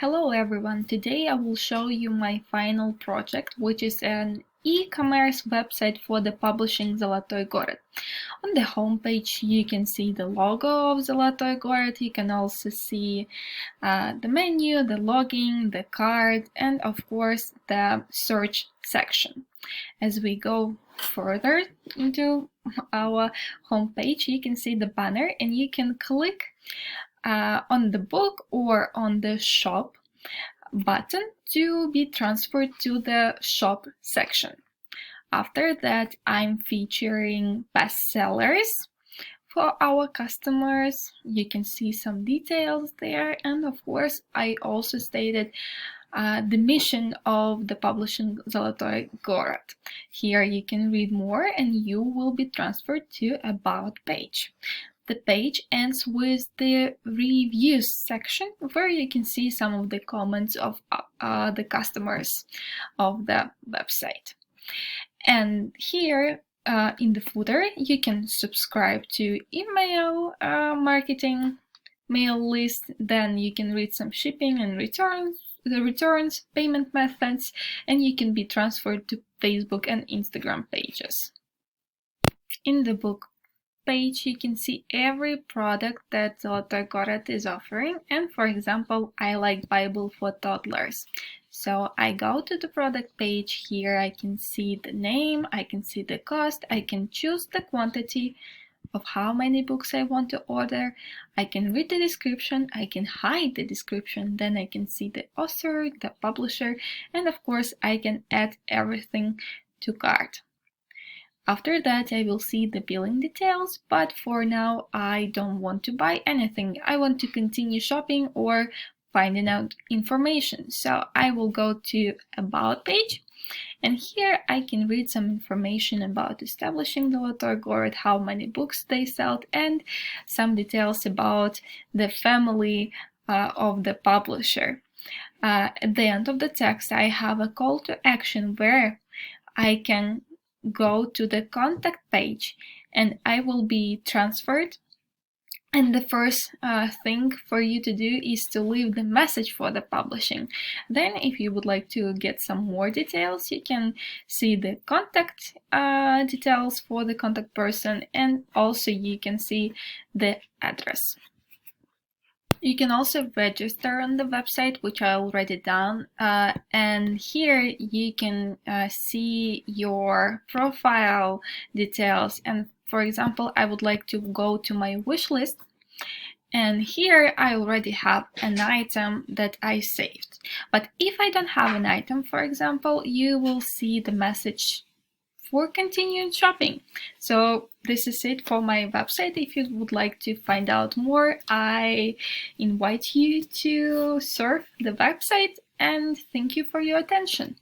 Hello everyone, today I will show you my final project, which is an e-commerce website for the publishing Zolotoy Gorod. On the homepage you can see the logo of Zolotoy Gorod, you can also see the menu, the login, the card, and of course the search section. As we go further into our homepage, you can see the banner and you can click on the book or on the shop button to be transferred to the shop section. After that, I'm featuring bestsellers for our customers. You can see some details there, and of course I also stated the mission of the publishing Zolotoy Gorod. Here you can read more and you will be transferred to About page. The page ends with the reviews section where you can see some of the comments of the customers of the website. And here in the footer you can subscribe to email marketing mail list, then you can read some shipping and returns, payment methods, and you can be transferred to Facebook and Instagram pages. In the book page you can see every product that Zolotoy Gorod is offering, and for example I like Bible for toddlers. So I go to the product page. Here I can see the name, I can see the cost, I can choose the quantity of how many books I want to order, I can read the description, I can hide the description, then I can see the author, the publisher, and of course I can add everything to cart. After that I will see the billing details, but for now I don't want to buy anything. I want to continue shopping or finding out information. So I will go to About page, and here I can read some information about establishing the Zolotoy Gorod, how many books they sell, and some details about the family of the publisher. At the end of the text I have a call to action where I can go to the contact page and I will be transferred, and the first thing for you to do is to leave the message for the publishing. Then if you would like to get some more details, you can see the contact details for the contact person, and also you can see the address. You can also register on the website, which I already done, and here you can see your profile details. And for example, I would like to go to my wish list, and here I already have an item that I saved. But if I don't have an item, for example, you will see the message for continued shopping. So this is it for my website. If you would like to find out more, I invite you to surf the website, and thank you for your attention.